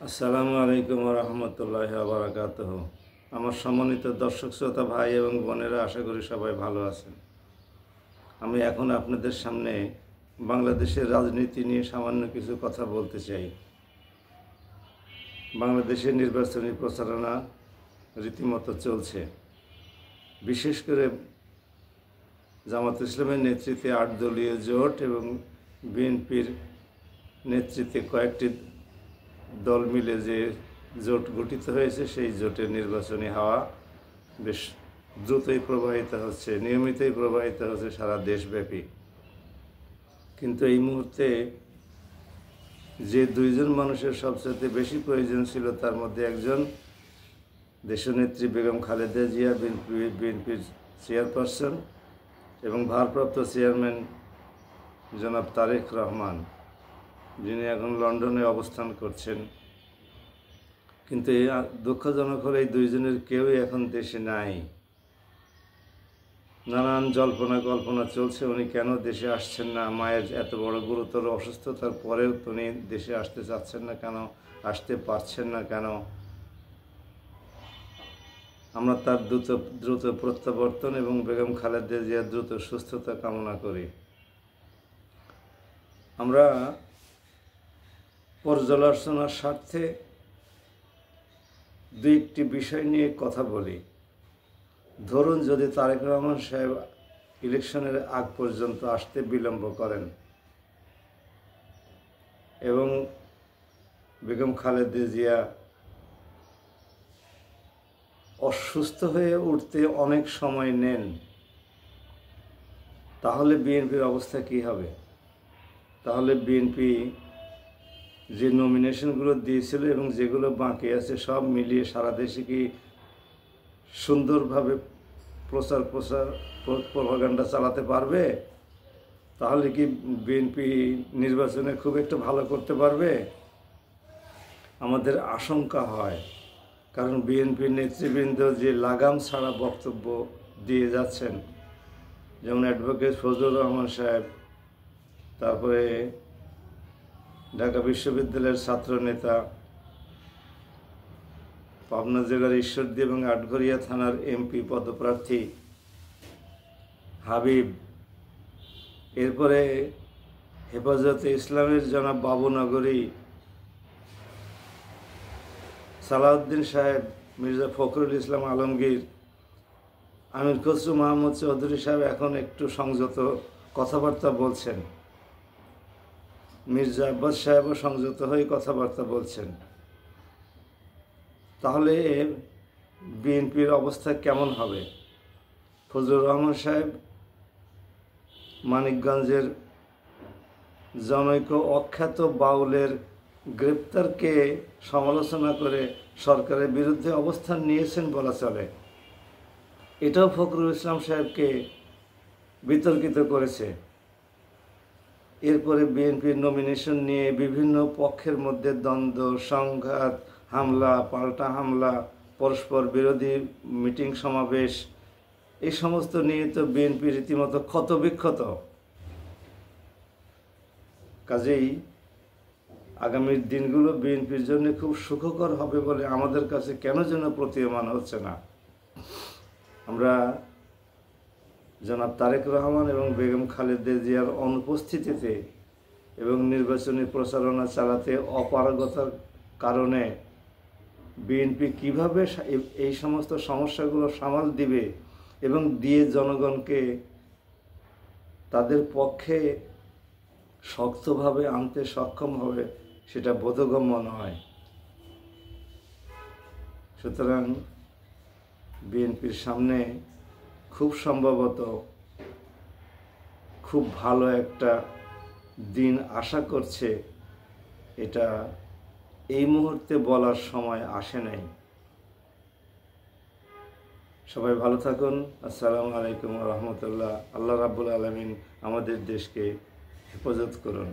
আসসালামু আলাইকুম ওয়া রাহমাতুল্লাহি ওয়া বারাকাতুহু। আমার সম্মানিত দর্শক শ্রোতা ভাই এবং বোনেরা, আশা করি সবাই ভালো আছেন। আমি এখন আপনাদের সামনে বাংলাদেশের রাজনীতি নিয়ে সামান্য কিছু কথা বলতে চাই। বাংলাদেশের নির্বাচনী প্রচারণা রীতিমতো চলছে। বিশেষ করে জামাত ইসলামের নেতৃত্বে ৮ দলীয় জোট এবং বিএনপির নেতৃত্বে কয়েকটি দল মিলে যে জোট গঠিত হয়েছে, সেই জোটের নির্বাচনী হাওয়া বেশ দ্রুতই প্রবাহিত হচ্ছে, নিয়মিতই প্রবাহিত হচ্ছে সারা দেশব্যাপী। কিন্তু এই মুহূর্তে যে দুইজন মানুষের সবচেয়ে বেশি প্রয়োজন ছিল, তার মধ্যে একজন দেশনেত্রী বেগম খালেদা জিয়া, বিএনপির চেয়ারপারসন এবং ভারপ্রাপ্ত চেয়ারম্যান জনাব তারেক রহমান, যিনি এখন লন্ডনে অবস্থান করছেন। কিন্তু এই দুঃখজনক হলে এই দুইজনের কেউই এখন দেশে নাই। নানান জল্পনা কল্পনা চলছে উনি কেন দেশে আসছেন না। মায়ের এত বড় গুরুতর অসুস্থতার পরেও উনি দেশে আসতে চাচ্ছেন না কেন, আসতে পারছেন না কেন। আমরা তার দ্রুত প্রত্যাবর্তন এবং বেগম খালেদা জিয়ার দ্রুত সুস্থতা কামনা করি। আমরা পর্যালোচনার স্বার্থে দুইটি বিষয় নিয়ে কথা বলি। ধরুন, যদি তারেক রহমান সাহেব ইলেকশনের আগ পর্যন্ত আসতে বিলম্ব করেন এবং বেগম খালেদা জিয়া অসুস্থ হয়ে উঠতে অনেক সময় নেন, তাহলে বিএনপির অবস্থা কী হবে? তাহলে বিএনপি যে নমিনেশনগুলো দিয়েছিল এবং যেগুলো বাকি আছে সব মিলিয়ে সারা দেশে কি সুন্দরভাবে প্রপাগান্ডা চালাতে পারবে? তাহলে কি বিএনপি নির্বাচনে খুব একটা ভালো করতে পারবে? আমাদের আশঙ্কা হয়, কারণ বিএনপির নেতৃবৃন্দ যে লাগাম ছাড়া বক্তব্য দিয়ে যাচ্ছেন, যেমন অ্যাডভোকেট ফজলুর রহমান সাহেব, তারপরে ঢাকা বিশ্ববিদ্যালয়ের ছাত্র নেতা, পাবনা জেলার ঈশ্বরদী এবং আটঘরিয়া থানার এমপি পদপ্রার্থী হাবিব, এরপরে হেফাজতে ইসলামের জনাব বাবুনগরী, সালাউদ্দিন সাহেব, মির্জা ফখরুল ইসলাম আলমগীর, আমির খসরু মাহমুদ চৌধুরী সাহেব এখন একটু সংযত কথাবার্তা বলছেন, মির্জা আব্বাস সাহেবও সংযত হয়ে কথাবার্তা বলছেন। তাহলে বিএনপির অবস্থা কেমন হবে? ফজলুর রহমান সাহেব মানিকগঞ্জের জনৈক অখ্যাত বাউলের গ্রেপ্তারকে সমালোচনা করে সরকারের বিরুদ্ধে অবস্থান নিয়েছেন বলা চলে। এটাও ফখরুল ইসলাম সাহেবকে বিতর্কিত করেছে। এরপরে বিএনপির নমিনেশন নিয়ে বিভিন্ন পক্ষের মধ্যে দ্বন্দ্ব, সংঘাত, হামলা, পাল্টা হামলা, পরস্পর বিরোধী মিটিং সমাবেশ, এই সমস্ত নিয়ে তো বিএনপি রীতিমতো ক্ষতবিক্ষত। কাজেই আগামীর দিনগুলো বিএনপির জন্য খুব সুখকর হবে বলে আমাদের কাছে কেন যেন প্রতীয়মান হচ্ছে না। আমরা জনাব তারেক রহমান এবং বেগম খালেদা জিয়ার অনুপস্থিতিতে এবং নির্বাচনী প্রচারণা চালাতে অপারগতার কারণে বিএনপি কিভাবে এই সমস্ত সমস্যাগুলো সামাল দিবে এবং দিয়ে জনগণকে তাদের পক্ষে শক্তভাবে আনতে সক্ষম হবে, সেটা বোধগম্য নয়। সুতরাং বিএনপির সামনে খুব সম্ভবত খুব ভালো একটা দিন আশা করছে, এটা এই মুহূর্তে বলার সময় আসে নাই। সবাই ভালো থাকুন। আসসালামু আলাইকুম ওয়া রাহমাতুল্লাহ। আল্লাহ রাব্বুল আলামিন আমাদের দেশকে হেফাজত করুন।